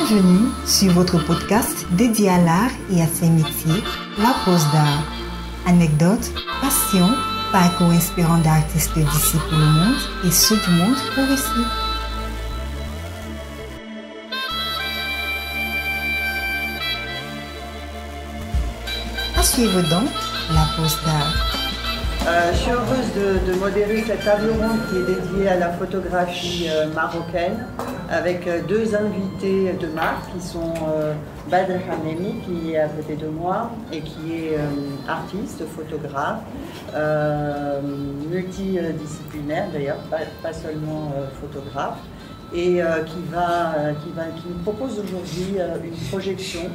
Bienvenue sur votre podcast dédié à l'art et à ses métiers, La Pause d'Art. Anecdotes, passion, parcours inspirant d'artistes d'ici pour le monde et ceux du monde pour ici. À suivre donc La Pause d'Art. Je suis heureuse de modérer cette table ronde qui est dédiée à la photographie marocaine avec deux invités de marque qui sont Badr Hamemi qui est à côté de moi et qui est artiste, photographe, multidisciplinaire d'ailleurs, pas seulement photographe, et qui nous propose aujourd'hui une projection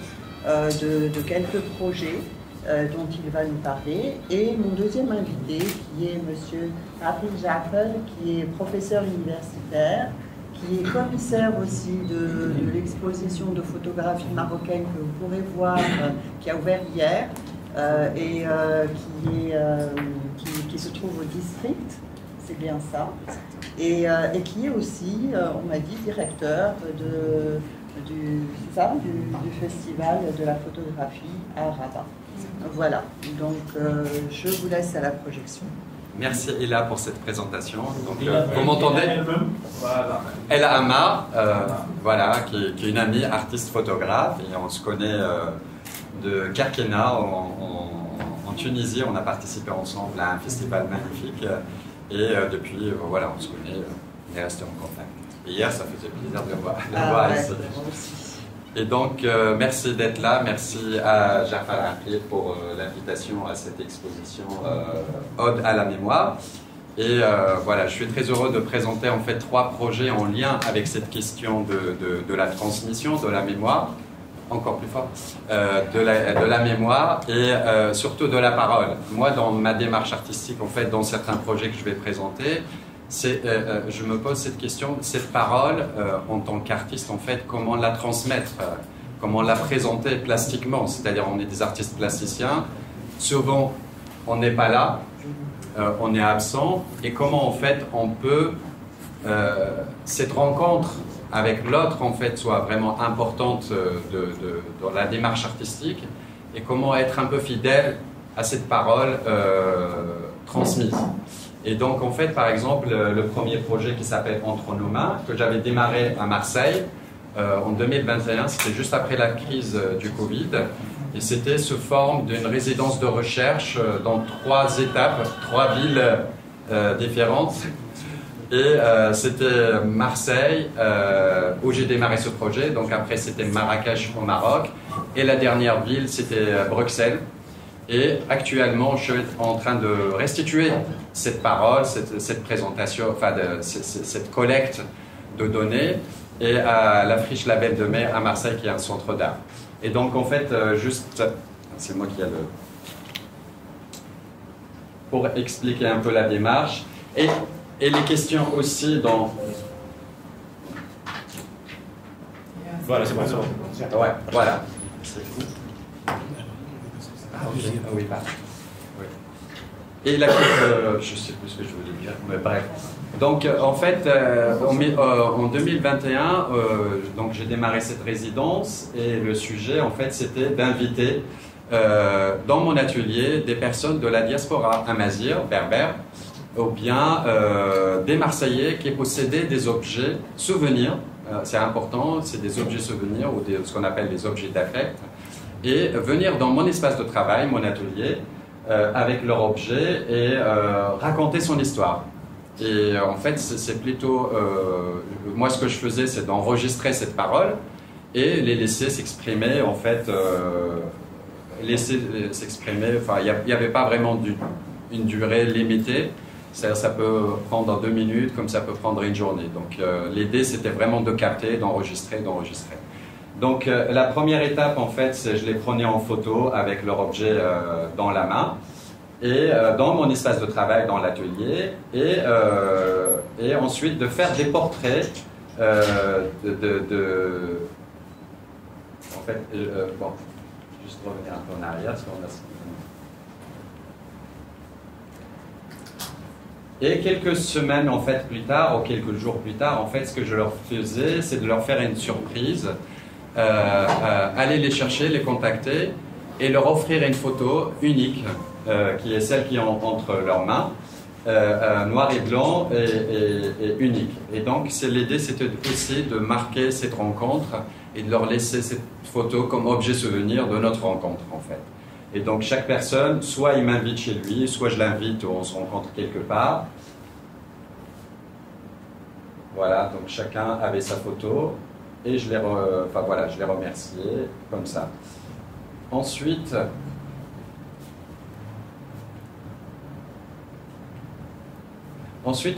de quelques projets dont il va nous parler, et mon deuxième invité qui est monsieur Rafik Jaffer, qui est professeur universitaire, qui est commissaire aussi de l'exposition de photographie marocaine que vous pourrez voir, qui a ouvert hier, et qui se trouve au district, c'est bien ça, et qui est aussi, on m'a dit, directeur du festival de la photographie à Rabat. Voilà, donc je vous laisse à la projection. Merci Ella pour cette présentation. Donc, vous m'entendez? Ella Amar, voilà, qui est une amie artiste photographe, et on se connaît de Kerkena en Tunisie. On a participé ensemble à un festival magnifique, et depuis, voilà, on se connaît, on est resté en contact. Et hier, ça faisait plaisir de le voir ici. Et donc, merci d'être là, merci à Jaffer Aqil pour l'invitation à cette exposition Ode à la mémoire. Et voilà, je suis très heureux de présenter en fait 3 projets en lien avec cette question de la transmission, de la mémoire, encore plus fort, de la mémoire et surtout de la parole. Moi, dans ma démarche artistique, en fait, dans certains projets que je vais présenter, je me pose cette question, cette parole, en tant qu'artiste, en fait, comment la transmettre, comment la présenter plastiquement, c'est-à-dire on est des artistes plasticiens, souvent on n'est pas là, on est absent, et comment en fait on peut, cette rencontre avec l'autre en fait soit vraiment importante dans la démarche artistique, et comment être un peu fidèle à cette parole transmise. Et donc, en fait, par exemple, le premier projet qui s'appelle Entre nos mains, que j'avais démarré à Marseille en 2021, c'était juste après la crise du Covid, et c'était sous forme d'une résidence de recherche dans 3 étapes, 3 villes différentes. Et c'était Marseille, où j'ai démarré ce projet, donc après c'était Marrakech au Maroc, et la dernière ville, c'était Bruxelles. Et actuellement, je suis en train de restituer cette parole, cette présentation, enfin cette collecte de données, et à la Friche Label de Mai à Marseille, qui est un centre d'art. Et donc, en fait, juste, c'est moi qui ai pour expliquer un peu la démarche, et les questions aussi dans... Voilà, c'est bon, c'est bon. Ouais, voilà. C'est fou. Oui, pardon. Oui. Et la je ne sais plus ce que je voulais dire, mais bref. Donc, en fait, en 2021, donc j'ai démarré cette résidence, et le sujet, en fait, c'était d'inviter dans mon atelier des personnes de la diaspora amazigh, berbère, ou bien des Marseillais qui possédaient des objets souvenirs. C'est important, c'est des objets souvenirs ou ce qu'on appelle des objets d'affect. Et venir dans mon espace de travail, mon atelier, avec leur objet, et raconter son histoire. Et en fait, c'est plutôt... moi, ce que je faisais, c'est d'enregistrer cette parole et les laisser s'exprimer, en fait, laisser s'exprimer. Enfin, il n'y avait pas vraiment une durée limitée. C'est-à-dire, ça peut prendre 2 minutes, comme ça peut prendre une journée. Donc, l'idée, c'était vraiment de capter, d'enregistrer. Donc, la première étape, en fait, c'est je les prenais en photo avec leur objet dans la main, et dans mon espace de travail, dans l'atelier, et ensuite de faire des portraits en fait, bon, juste revenir un peu en arrière, parce qu'on a... Et quelques semaines en fait plus tard, ou quelques jours plus tard, en fait, ce que je leur faisais, c'est de leur faire une surprise aller les chercher, les contacter et leur offrir une photo unique, qui est celle qui est entre leurs mains, noir et blanc et unique. Et donc l'idée c'était aussi de marquer cette rencontre et de leur laisser cette photo comme objet souvenir de notre rencontre en fait. Et donc chaque personne, soit il m'invite chez lui, soit je l'invite ou on se rencontre quelque part. Voilà, donc chacun avait sa photo et je les remerciais comme ça. Ensuite,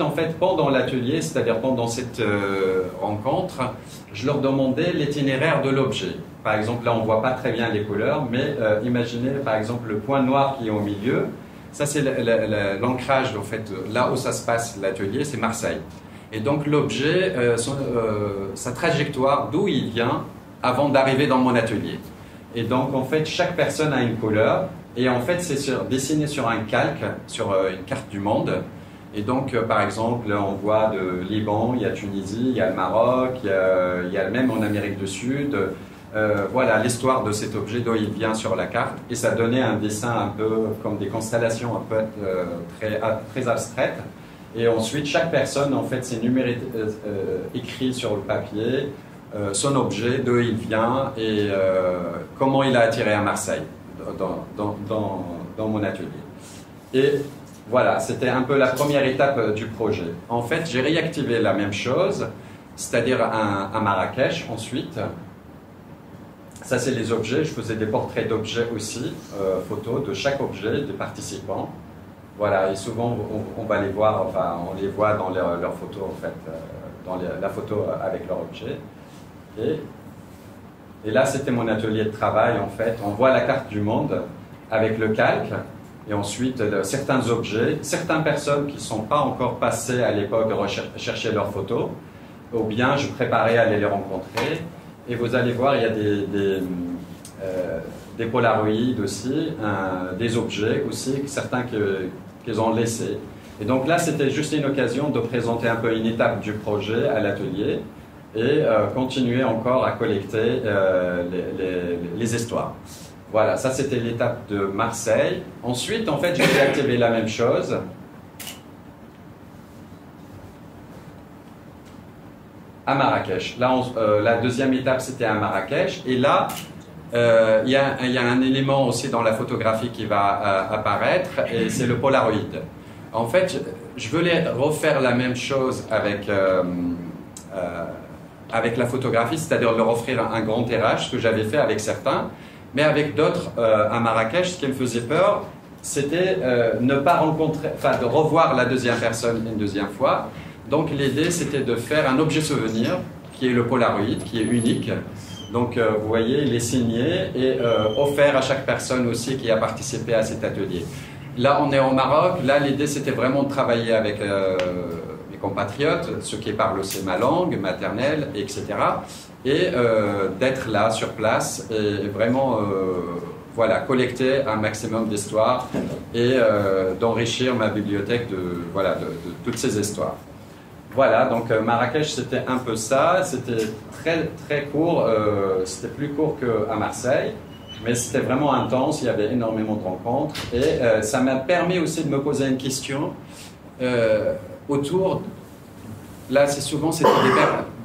en fait, pendant l'atelier, c'est-à-dire pendant cette rencontre, je leur demandais l'itinéraire de l'objet. Par exemple, là, on ne voit pas très bien les couleurs, mais imaginez, par exemple, le point noir qui est au milieu. Ça, c'est l'ancrage, en fait, là où ça se passe, l'atelier, c'est Marseille. Et donc, l'objet, sa trajectoire, d'où il vient, avant d'arriver dans mon atelier. Et donc, en fait, chaque personne a une couleur. Et en fait, c'est dessiné sur un calque, sur une carte du monde. Et donc, par exemple, on voit de Liban, il y a Tunisie, il y a le Maroc, il y a même en Amérique du Sud. Voilà l'histoire de cet objet, d'où il vient sur la carte. Et ça donnait un dessin un peu comme des constellations, un peu très abstraites. Et ensuite, chaque personne, en fait, c'est écrit sur le papier son objet, d'où il vient et comment il a atterri à Marseille dans mon atelier. Et voilà, c'était un peu la première étape du projet. En fait, j'ai réactivé la même chose, c'est-à-dire à Marrakech ensuite. Ça, c'est les objets. Je faisais des portraits d'objets aussi, photos de chaque objet des participants. Voilà, et souvent, on va les voir, enfin, on les voit dans leurs photos, en fait, dans la photo avec leur objet. Et là, c'était mon atelier de travail, en fait. On voit la carte du monde avec le calque, et ensuite, certains objets, certaines personnes qui ne sont pas encore passées à l'époque chercher leurs photos, ou bien je préparais à aller les rencontrer. Et vous allez voir, il y a des polaroïdes aussi, des objets aussi, certains qu'ils ont laissés. Et donc là, c'était juste une occasion de présenter un peu une étape du projet à l'atelier et continuer encore à collecter les histoires. Voilà, ça c'était l'étape de Marseille. Ensuite, en fait, j'ai réactivé la même chose. À Marrakech. Là, la deuxième étape, c'était à Marrakech. Et là, il y a un élément aussi dans la photographie qui va apparaître, et c'est le Polaroid. En fait, je voulais refaire la même chose avec la photographie, c'est-à-dire leur offrir un grand tirage, ce que j'avais fait avec certains, mais avec d'autres à Marrakech, ce qui me faisait peur, c'était ne pas rencontrer, enfin de revoir la deuxième personne une deuxième fois. Donc l'idée, c'était de faire un objet souvenir, qui est le Polaroid, qui est unique. Donc vous voyez, il est signé et offert à chaque personne aussi qui a participé à cet atelier. Là, on est au Maroc. Là, l'idée, c'était vraiment de travailler avec mes compatriotes, ceux qui parlent aussi ma langue maternelle, etc. Et d'être là, sur place, et vraiment voilà, collecter un maximum d'histoires et d'enrichir ma bibliothèque de toutes ces histoires. Voilà, donc Marrakech, c'était un peu ça. C'était très, très court. C'était plus court qu'à Marseille. Mais c'était vraiment intense, il y avait énormément de rencontres. Et ça m'a permis aussi de me poser une question autour... Là, c'était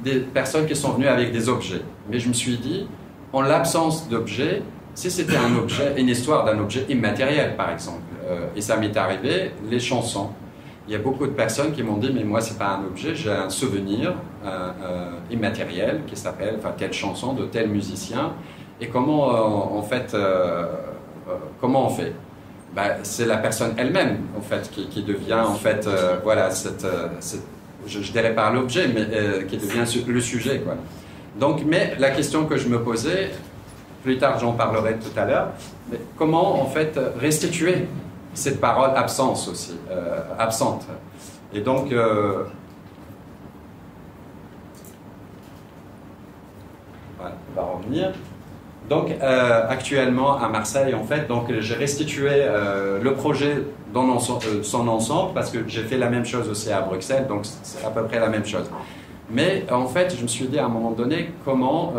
des personnes qui sont venues avec des objets. Mais je me suis dit, en l'absence d'objets, si c'était un objet, une histoire d'un objet immatériel, par exemple, et ça m'est arrivé, les chansons. Il y a beaucoup de personnes qui m'ont dit, mais moi, c'est pas un objet, j'ai un souvenir immatériel qui s'appelle, enfin, telle chanson de tel musicien. Et comment, en fait, comment on fait? Ben, c'est la personne elle-même, en fait, qui devient, en fait, voilà, je dirais pas l'objet, mais qui devient le sujet, quoi. Donc, mais la question que je me posais, plus tard j'en parlerai tout à l'heure, mais comment, en fait, restituer cette parole absente aussi, absente. Et donc, voilà, on va revenir. Donc, actuellement à Marseille, en fait, donc j'ai restitué le projet dans son ensemble, parce que j'ai fait la même chose aussi à Bruxelles, donc c'est à peu près la même chose. Mais en fait, je me suis dit à un moment donné, comment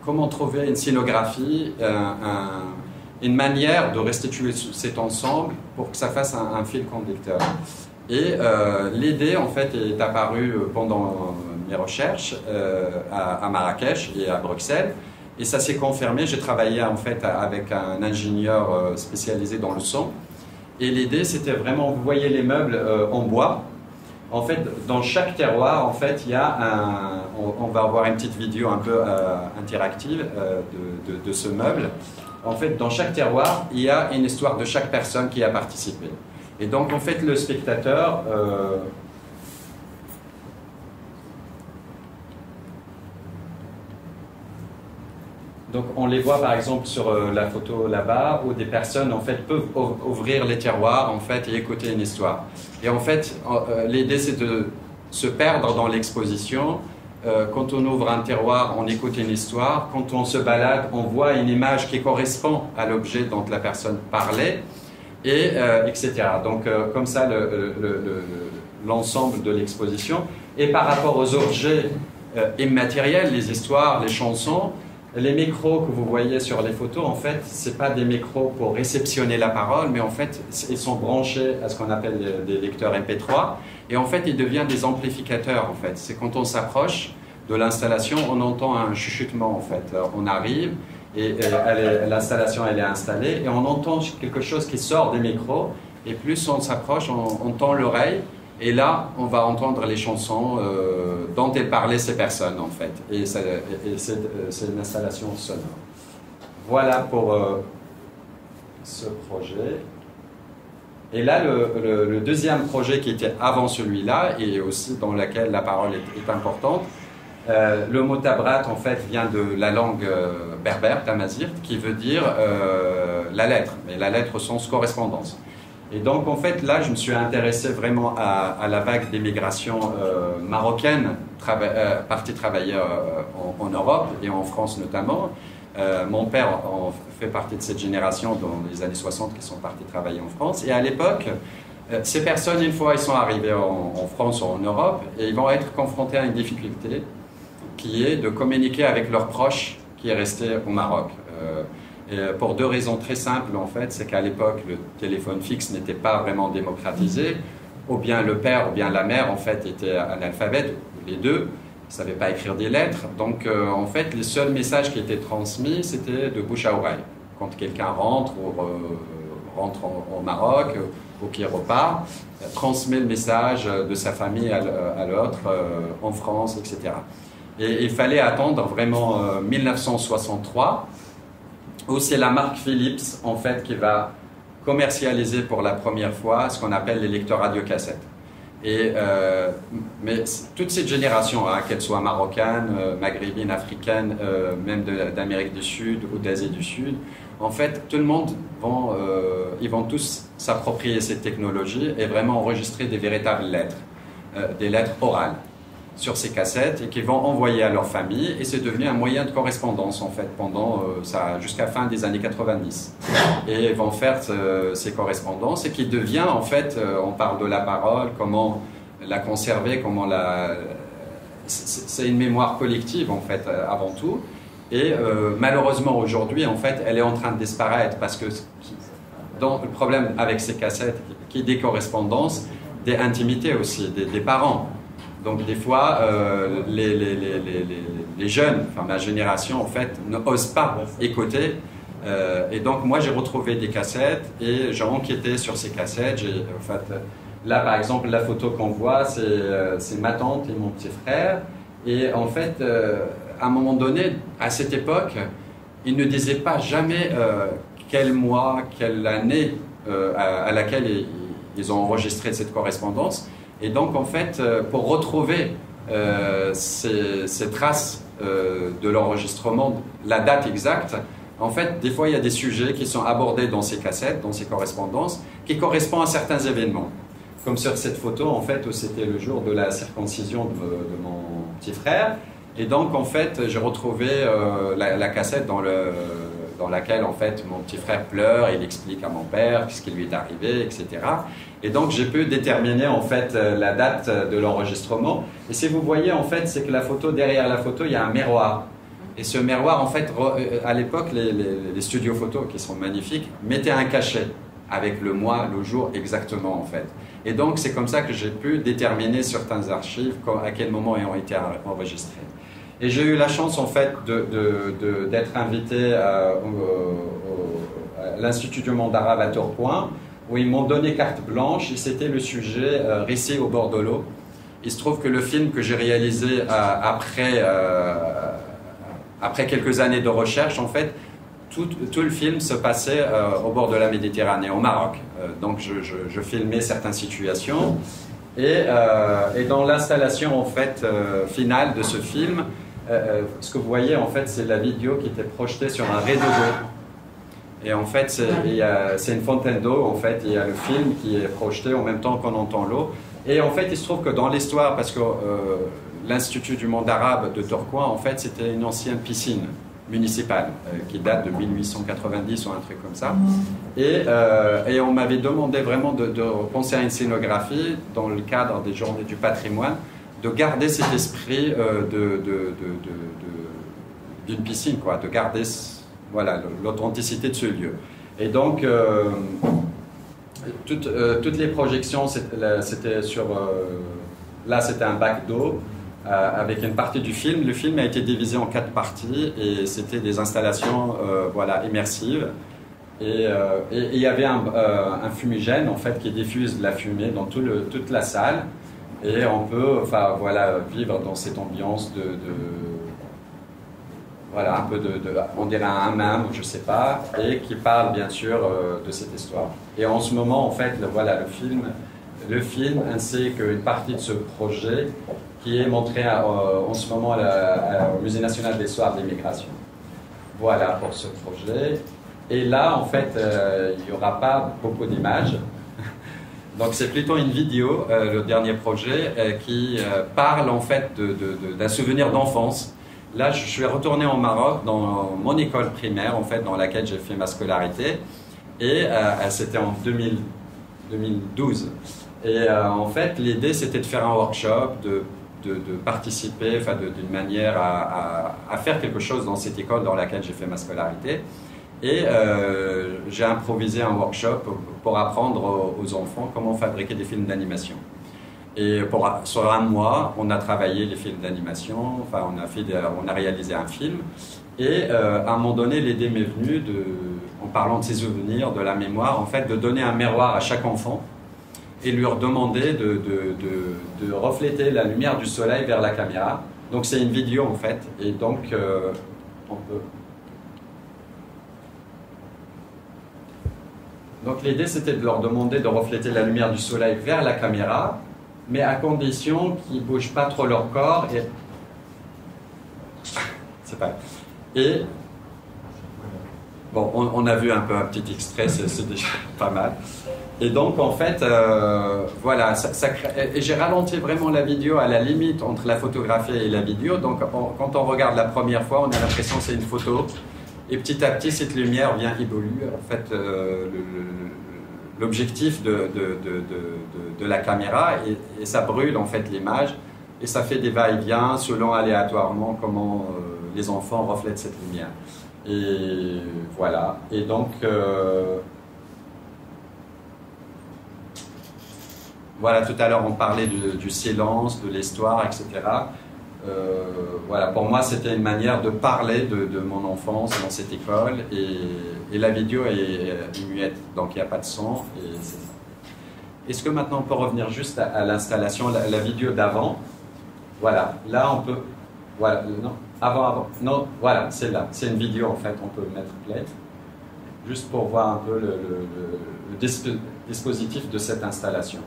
comment trouver une scénographie, une manière de restituer cet ensemble pour que ça fasse un fil conducteur. Et l'idée, en fait, est apparue pendant mes recherches à Marrakech et à Bruxelles. Et ça s'est confirmé. J'ai travaillé, en fait, avec un ingénieur spécialisé dans le son. Et l'idée, c'était vraiment, vous voyez les meubles en bois. En fait, dans chaque terroir, en fait, il y a on va avoir une petite vidéo un peu interactive de ce meuble. En fait, dans chaque terroir, il y a une histoire de chaque personne qui a participé. Et donc, en fait, le spectateur... donc, on les voit, par exemple, sur la photo là-bas, où des personnes, en fait, peuvent ouvrir les tiroirs, en fait, et écouter une histoire. Et en fait, l'idée, c'est de se perdre dans l'exposition. Quand on ouvre un tiroir, on écoute une histoire. Quand on se balade, on voit une image qui correspond à l'objet dont la personne parlait, et etc. Donc, comme ça, l'ensemble de l'exposition. Et par rapport aux objets immatériels, les histoires, les chansons, les micros que vous voyez sur les photos, en fait, ce n'est pas des micros pour réceptionner la parole, mais en fait, ils sont branchés à ce qu'on appelle des lecteurs MP3. Et en fait, ils deviennent des amplificateurs, en fait. C'est quand on s'approche de l'installation, on entend un chuchotement, en fait. On arrive et l'installation, elle est installée et on entend quelque chose qui sort des micros. Et plus on s'approche, on tend l'oreille. Et là, on va entendre les chansons dont elles parlaient ces personnes, en fait. Et c'est une installation sonore. Voilà pour ce projet. Et là, le deuxième projet qui était avant celui-là, et aussi dans lequel la parole est importante, le mot tabrat, en fait, vient de la langue berbère, tamazirt, qui veut dire la lettre, mais la lettre au sens correspondance. Et donc, en fait, là, je me suis intéressé vraiment à la vague d'émigration marocaine partie travailler en Europe et en France notamment. Mon père fait partie de cette génération dans les années 60 qui sont partis travailler en France. Et à l'époque, ces personnes, une fois ils sont arrivés en France ou en Europe, et ils vont être confrontés à une difficulté qui est de communiquer avec leurs proches qui est resté au Maroc. Et pour deux raisons très simples, en fait, c'est qu'à l'époque, le téléphone fixe n'était pas vraiment démocratisé, ou bien le père ou bien la mère, en fait, étaient analphabètes, les deux, ne savaient pas écrire des lettres. Donc, en fait, les seuls messages qui étaient transmis, c'était de bouche à oreille. Quand quelqu'un rentre au Maroc, ou qui repart, transmet le message de sa famille à l'autre, en France, etc. Et il fallait attendre vraiment 1963, où c'est la marque Philips, en fait, qui va commercialiser pour la première fois ce qu'on appelle les lecteurs radiocassettes. Mais toute cette génération, hein, qu'elle soit marocaine, maghrébine, africaine, même d'Amérique du Sud ou d'Asie du Sud, en fait, tout le monde ils vont tous s'approprier cette technologie et vraiment enregistrer des véritables lettres, des lettres orales sur ces cassettes et qu'ils vont envoyer à leur famille, et c'est devenu un moyen de correspondance en fait pendant jusqu'à fin des années 90, et ils vont faire ces correspondances et qui devient en fait, on parle de la parole, comment la conserver, comment c'est une mémoire collective en fait avant tout, et malheureusement aujourd'hui en fait elle est en train de disparaître parce que dans le problème avec ces cassettes qui est des correspondances, des intimités aussi, des parents. Donc des fois, les jeunes, enfin ma génération en fait, n'osent pas écouter. Et donc moi j'ai retrouvé des cassettes et j'ai enquêté sur ces cassettes. En fait, là par exemple, la photo qu'on voit, c'est ma tante et mon petit frère. Et en fait, à un moment donné, à cette époque, ils ne disaient pas jamais quel mois, quelle année à laquelle ils ont enregistré cette correspondance. Et donc, en fait, pour retrouver ces traces de l'enregistrement, la date exacte, en fait, des fois, il y a des sujets qui sont abordés dans ces cassettes, dans ces correspondances, qui correspondent à certains événements. Comme sur cette photo, en fait, où c'était le jour de la circoncision de mon petit frère. Et donc, en fait, j'ai retrouvé la cassette dans laquelle, en fait, mon petit frère pleure, il explique à mon père ce qui lui est arrivé, etc. Et donc, j'ai pu déterminer, en fait, la date de l'enregistrement. Et si vous voyez, en fait, c'est que derrière la photo, il y a un miroir. Et ce miroir, en fait, à l'époque, les studios photos, qui sont magnifiques, mettaient un cachet avec le mois, le jour exactement, en fait. Et donc, c'est comme ça que j'ai pu déterminer certaines archives, à quel moment elles ont été enregistrées. Et j'ai eu la chance, en fait, d'être invité à l'Institut du monde arabe à Tourcoing, où ils m'ont donné carte blanche, et c'était le sujet récit au bord de l'eau. Il se trouve que le film que j'ai réalisé après quelques années de recherche, en fait, tout le film se passait au bord de la Méditerranée, au Maroc. Donc je filmais certaines situations. Et dans l'installation, en fait, finale de ce film, ce que vous voyez, en fait, c'est la vidéo qui était projetée sur un rideau d'eau. Et en fait, c'est une fontaine d'eau, en fait, il y a le film qui est projeté en même temps qu'on entend l'eau. Et en fait, il se trouve que dans l'histoire, parce que l'Institut du monde arabe de Tourcoing, en fait, c'était une ancienne piscine municipale qui date de 1890 ou un truc comme ça. Et on m'avait demandé vraiment de penser à une scénographie dans le cadre des Journées du patrimoine, de garder cet esprit d'une piscine, quoi, de garder voilà, l'authenticité de ce lieu. Et donc, toutes les projections, c'était sur... là, c'était un bac d'eau avec une partie du film. Le film a été divisé en 4 parties et c'était des installations voilà, immersives. Et il y avait un fumigène, en fait, qui diffuse la fumée dans toute la salle. Et on peut, enfin, voilà, vivre dans cette ambiance voilà, un peu on dirait un hammam, je ne sais pas, et qui parle bien sûr de cette histoire. Et en ce moment, en fait, voilà, le film ainsi qu'une partie de ce projet qui est montré en ce moment au Musée national d'histoire de l'immigration. Voilà pour ce projet. Et là, en fait, il n'y aura pas beaucoup d'images. Donc c'est plutôt une vidéo, le dernier projet, qui parle en fait d'un souvenir d'enfance. Là, je suis retourné au Maroc dans mon école primaire, en fait, dans laquelle j'ai fait ma scolarité. Et c'était en 2012. Et en fait, l'idée, c'était de faire un workshop, de participer, enfin, d'une manière à faire quelque chose dans cette école dans laquelle j'ai fait ma scolarité. Et j'ai improvisé un workshop pour apprendre aux enfants comment fabriquer des films d'animation. Et sur un mois, on a travaillé les films d'animation, enfin on a réalisé un film. Et à un moment donné, l'idée m'est venue, en parlant de ses souvenirs, de la mémoire, en fait, de donner un miroir à chaque enfant et lui demander de refléter la lumière du soleil vers la caméra. Donc c'est une vidéo en fait, et donc on peut... Donc l'idée c'était de leur demander de refléter la lumière du soleil vers la caméra, mais à condition qu'ils ne bougent pas trop leur corps et... C'est pas... Et... Bon, on a vu un petit extrait, c'est déjà pas mal. Et donc en fait, voilà, et j'ai ralenti vraiment la vidéo à la limite entre la photographie et la vidéo. Donc quand on regarde la première fois, on a l'impression que c'est une photo. Et petit à petit, cette lumière vient évoluer. En fait, l'objectif de la caméra, et ça brûle en fait l'image, et ça fait des va-et-vient selon aléatoirement comment les enfants reflètent cette lumière. Et voilà. Et donc, voilà, tout à l'heure on parlait du silence, de l'histoire, etc. Voilà, pour moi c'était une manière de parler de mon enfance dans cette école, et la vidéo est muette, donc il n'y a pas de son. Est-ce que maintenant on peut revenir juste à l'installation, la vidéo d'avant? Voilà, là on peut, voilà, non, avant, non, voilà, c'est là, c'est une vidéo en fait, on peut mettre play, juste pour voir un peu le dispositif de cette installation.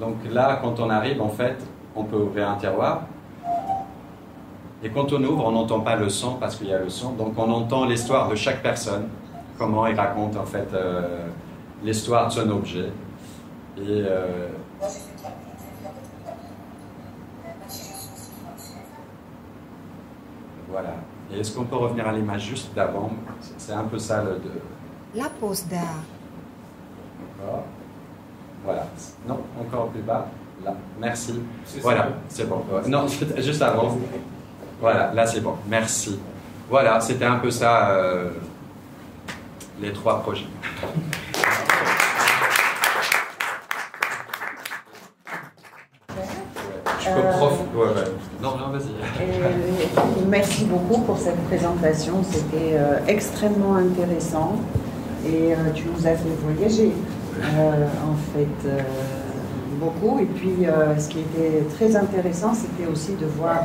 Donc là, quand on arrive en fait, on peut ouvrir un tiroir. Et quand on ouvre, on n'entend pas le son parce qu'il y a le son. Donc on entend l'histoire de chaque personne, comment il raconte en fait l'histoire de son objet. Et voilà. Et est-ce qu'on peut revenir à l'image juste d'avant? C'est un peu ça La pose d'art. Encore. Voilà. Non, encore plus bas. Là. Merci. Voilà, c'est bon. Non, juste avant. Voilà, là c'est bon. Merci. Voilà, c'était un peu ça, les 3 projets. Je peux Non, vas-y. Merci beaucoup pour cette présentation. C'était extrêmement intéressant et tu nous as fait voyager en fait beaucoup. Et puis ce qui était très intéressant, c'était aussi de voir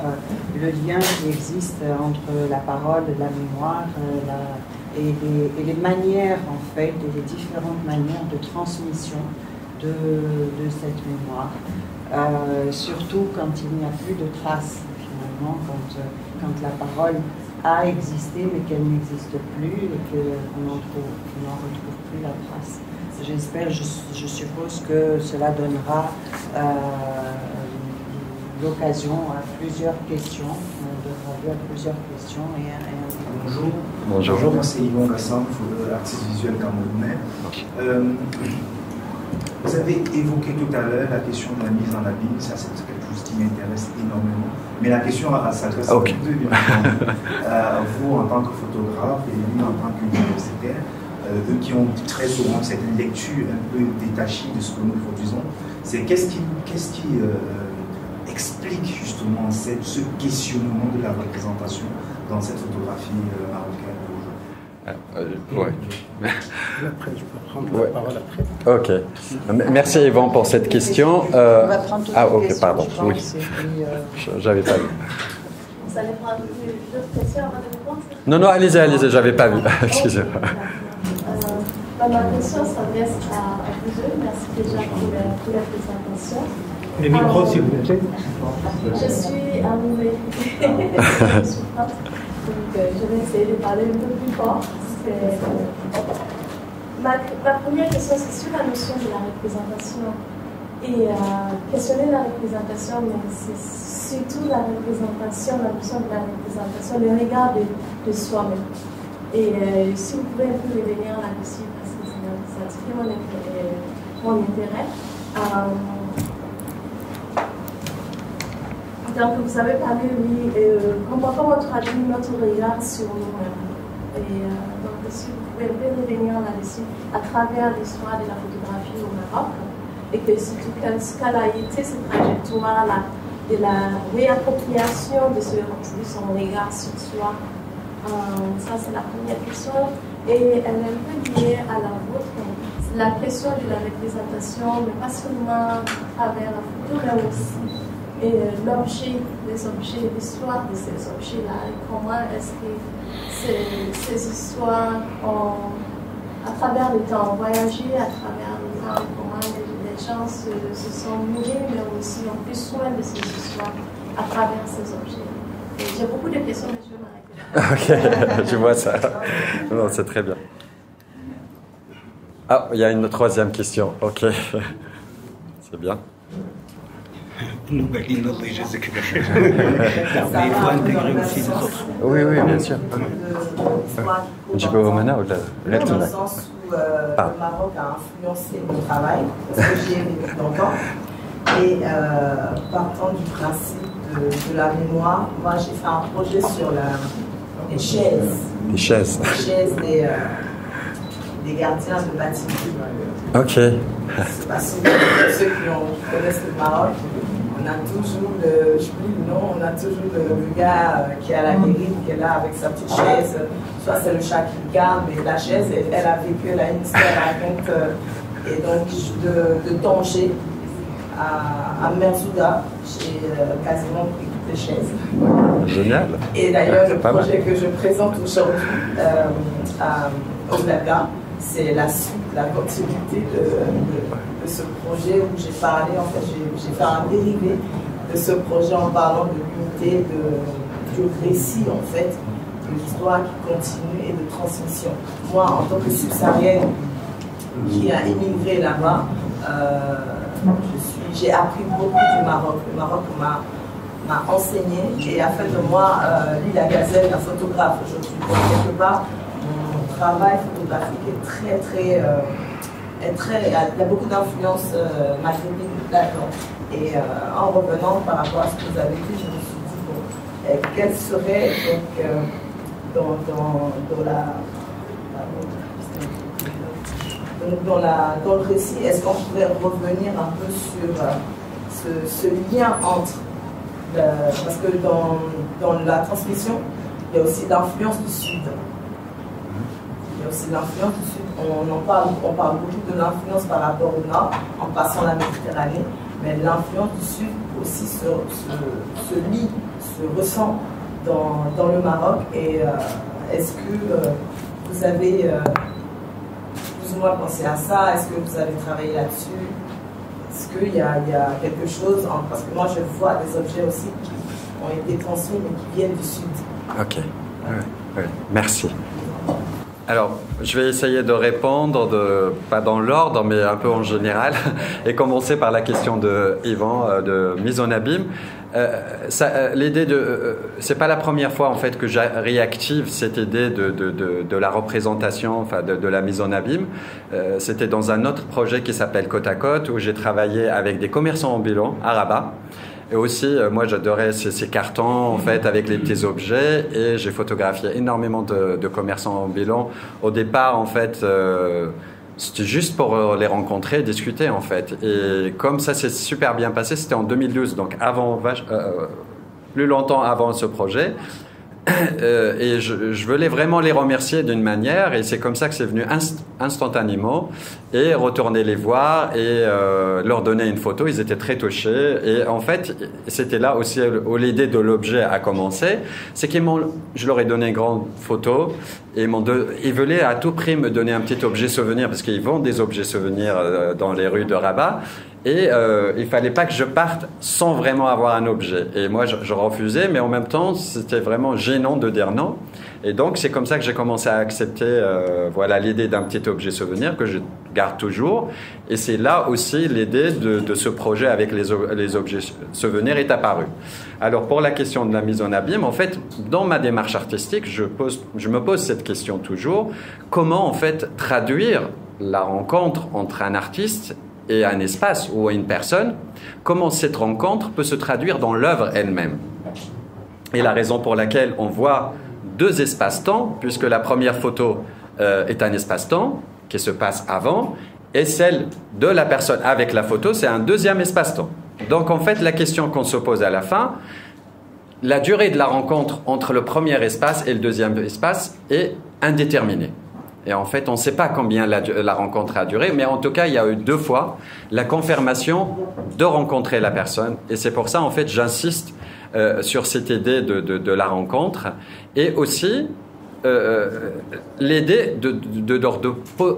le lien qui existe entre la parole, la mémoire et les manières en fait, et les différentes manières de transmission de cette mémoire. Surtout quand il n'y a plus de traces, finalement, quand la parole a existé mais qu'elle n'existe plus et qu'on n'en retrouve plus la trace. J'espère, je suppose que cela donnera l'occasion à plusieurs questions, Bonjour. Bonjour. Moi c'est Yvon Gassan, artiste visuel camerounais. Vous avez évoqué tout à l'heure la question de la mise en abîme, ça c'est quelque chose qui m'intéresse énormément. Mais la question s'adresse à vous deux, bien évidemment. Vous en tant que photographe et lui en tant qu'universitaire, eux qui ont très souvent cette lecture un peu détachée de ce que nous produisons, c'est qu'est-ce qui explique justement ce questionnement de la représentation dans cette photographie marocaine? Après, je peux prendre la parole après. Ok. Merci Yvan pour cette question. On va prendre toutes les questions, pardon. je pense, Oui. puis, J'avais pas vu. Vous allez prendre d'autres questions avant de répondre? Non, allez-y, j'avais pas vu. Excusez-moi. Ma question s'adresse à vous deux. Merci déjà pour la présentation. Le micro, s'il vous plaît. Je suis arrivée. Je suis forte. Donc, je vais essayer de parler un peu plus fort. Ma première question, c'est sur la notion de la représentation. Et questionner la représentation, mais c'est surtout la représentation, la notion de la représentation, le regard de soi-même. Et si vous pouvez un peu revenir là-dessus, parce que ça attire mon intérêt. Donc, vous avez parlé, oui, comment traduire notre regard sur nous-mêmes. Et donc, si vous pouvez un peu revenir là-dessus, à travers l'histoire de la photographie au Maroc, et que surtout, quelle a été cette trajectoire-là de la réappropriation de son regard sur soi. Ça, c'est la première question. Et elle est un peu liée à la vôtre. La question de la représentation, mais pas seulement à travers la photo, mais aussi l'objet, les objets, l'histoire de ces objets-là. Et comment est-ce que ces histoires ont, à travers le temps, voyagé, à travers le temps, comment les gens se sont nourris, mais aussi ont pris soin de ces histoires à travers ces objets. J'ai beaucoup de questions, mais je vais m'arrêter. Ok, je vois ça. Non, c'est très bien. Ah, il y a une troisième question. Ok, c'est bien. Nous, il faut intégrer aussi les autres. Oui, bien sûr. Dans le sens où le Maroc a influencé mon travail, parce que j'y ai vécu longtemps. Et partant du principe de la mémoire, moi j'ai fait un projet sur les chaises. Les chaises. Les chaises des gardiens de bâtiments. Ok. Parce que ceux qui connaissent le Maroc, on a toujours on a toujours le gars qui est à la mairie, qui est là avec sa petite chaise. Soit c'est le chat qui le garde, mais la chaise, elle a vécu, elle a une histoire à raconter. Et donc de Tanger à Merzouga, j'ai quasiment pris toutes les chaises. Génial. Et d'ailleurs, le projet que je présente aujourd'hui au Blabla, c'est la suite, la continuité de ce projet où j'ai parlé, en fait, j'ai fait un dérivé de ce projet en parlant de l'unité du récit, en fait, de l'histoire qui continue et de transmission. Moi, en tant que subsaharienne qui a émigré là-bas, j'ai appris beaucoup du Maroc. Le Maroc m'a enseigné et a fait de moi Lila Gazelle, la photographe aujourd'hui. Quelque part, mon travail photographique est il y a beaucoup d'influence maghrébine là-dedans. Et en revenant par rapport à ce que vous avez dit, je me suis dit, bon, quel serait donc dans le récit, est-ce qu'on pourrait revenir un peu sur ce lien entre, parce que dans la transmission, il y a aussi l'influence du Sud. Il y a aussi l'influence du Sud. On parle beaucoup de l'influence par rapport au Nord, en passant la Méditerranée, mais l'influence du Sud aussi se lit, se ressent dans le Maroc. Et est-ce que vous avez plus ou moins pensé à ça? Est-ce que vous avez travaillé là-dessus? Est-ce qu'il y a quelque chose, parce que moi je vois des objets aussi qui ont été transmis mais qui viennent du Sud. Ok, oui. Merci. Alors, je vais essayer de répondre, pas dans l'ordre, mais un peu en général, et commencer par la question de Yvan, de mise en abîme. L'idée c'est pas la première fois en fait que je réactive cette idée de la représentation, enfin de la mise en abîme. C'était dans un autre projet qui s'appelle Côte à Côte, où j'ai travaillé avec des commerçants ambulants à Rabat. Et aussi, moi, j'adorais ces cartons, en fait, avec les petits objets. Et j'ai photographié énormément de commerçants ambulants. Au départ, en fait, c'était juste pour les rencontrer, discuter, en fait. Et comme ça s'est super bien passé, c'était en 2012, donc plus longtemps avant ce projet. Et je voulais vraiment les remercier d'une manière, et c'est comme ça que c'est venu instantanément, et retourner les voir et leur donner une photo. Ils étaient très touchés, et en fait c'était là aussi où l'idée de l'objet a commencé. C'est je leur ai donné une grande photo, et ils voulaient à tout prix me donner un petit objet souvenir, parce qu'ils vendent des objets souvenirs dans les rues de Rabat. Et il fallait pas que je parte sans vraiment avoir un objet. Et moi, je refusais, mais en même temps, c'était vraiment gênant de dire non. Et donc, c'est comme ça que j'ai commencé à accepter l'idée d'un petit objet souvenir que je garde toujours. Et c'est là aussi l'idée de ce projet avec les objets souvenirs est apparue. Alors, pour la question de la mise en abîme, en fait, dans ma démarche artistique, je me pose cette question toujours. Comment, en fait, traduire la rencontre entre un artiste et un espace ou une personne, comment cette rencontre peut se traduire dans l'œuvre elle-même. Et la raison pour laquelle on voit deux espaces-temps, puisque la première photo est un espace-temps qui se passe avant, et celle de la personne avec la photo, c'est un deuxième espace-temps. Donc en fait, la question qu'on se pose à la fin, la durée de la rencontre entre le premier espace et le deuxième espace est indéterminée. Et en fait, on ne sait pas combien la rencontre a duré, mais en tout cas, il y a eu 2 fois la confirmation de rencontrer la personne. Et c'est pour ça, en fait, j'insiste sur cette idée de la rencontre. Et aussi, l'idée de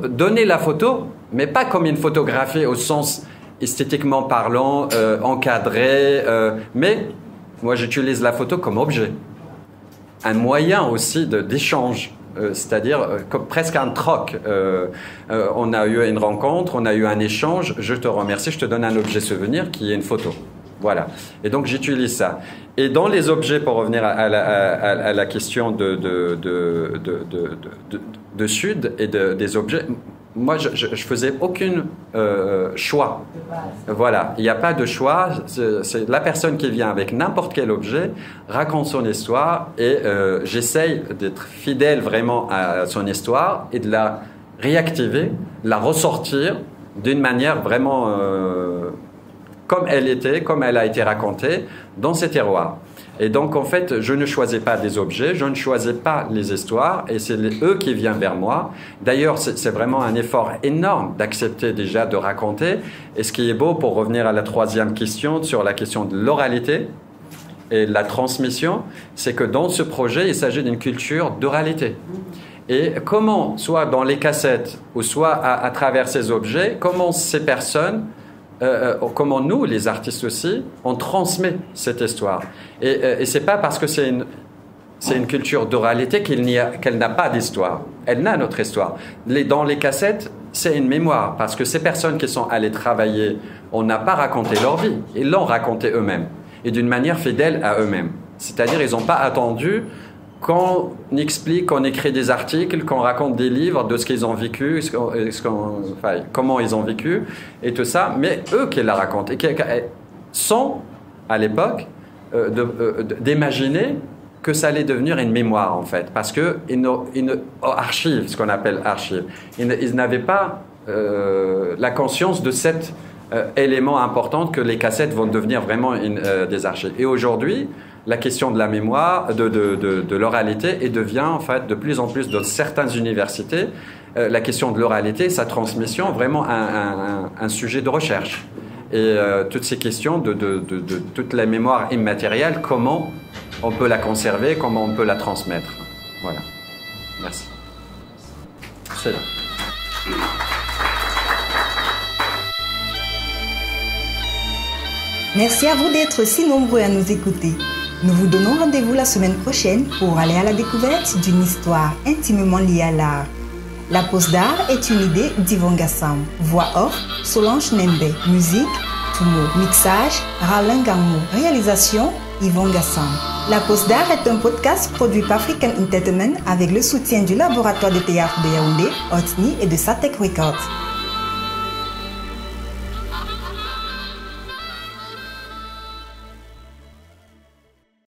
donner la photo, mais pas comme une photographie au sens esthétiquement parlant, encadrée, mais moi, j'utilise la photo comme objet. Un moyen aussi d'échange. C'est-à-dire presque un troc. On a eu une rencontre, on a eu un échange, je te remercie, je te donne un objet souvenir qui est une photo. Voilà. Et donc j'utilise ça. Et dans les objets, pour revenir à la question de Sud et des objets, moi je faisais aucun choix. Voilà, il n'y a pas de choix. C'est la personne qui vient avec n'importe quel objet, raconte son histoire, et j'essaye d'être fidèle vraiment à son histoire et de la réactiver, la ressortir d'une manière vraiment comme elle était, comme elle a été racontée dans ces terroirs. Et donc, en fait, je ne choisis pas des objets, je ne choisis pas les histoires, et c'est eux qui viennent vers moi. D'ailleurs, c'est vraiment un effort énorme d'accepter déjà de raconter. Et ce qui est beau, pour revenir à la 3e question, sur la question de l'oralité et de la transmission, c'est que dans ce projet, il s'agit d'une culture d'oralité. Et comment, soit dans les cassettes, ou soit à travers ces objets, comment ces personnes... comment nous, les artistes aussi, on transmet cette histoire. Et c'est pas parce que c'est une culture d'oralité qu'elle n'a pas d'histoire. Elle a notre histoire. Dans les cassettes, c'est une mémoire, parce que ces personnes qui sont allées travailler, on n'a pas raconté leur vie, ils l'ont raconté eux-mêmes, et d'une manière fidèle à eux-mêmes. C'est-à-dire, ils n'ont pas attendu qu'on explique, qu'on écrit des articles, qu'on raconte des livres de ce qu'ils ont vécu, comment ils ont vécu, et tout ça, mais eux qui la racontent, et qui sont, à l'époque, d'imaginer que ça allait devenir une mémoire, en fait, parce que archive, ce qu'on appelle archive, ils n'avaient pas la conscience de cet élément important que les cassettes vont devenir vraiment des archives. Et aujourd'hui, la question de la mémoire, de l'oralité, et devient en fait de plus en plus dans certaines universités, la question de l'oralité, sa transmission, vraiment un sujet de recherche. Et toutes ces questions de toute la mémoire immatérielle, comment on peut la conserver, comment on peut la transmettre. Voilà. Merci. C'est là. Merci à vous d'être si nombreux à nous écouter. Nous vous donnons rendez-vous la semaine prochaine pour aller à la découverte d'une histoire intimement liée à l'art. La pause d'art est une idée d'Yvon Gassam. Voix off, Solange Nembe. Musique, Tumo. Mixage, Ralin Gammo. Réalisation, Yvon Gassam. La pause d'art est un podcast produit par African Entertainment avec le soutien du laboratoire de théâtre de Yaoundé, Otni et de Satek Records.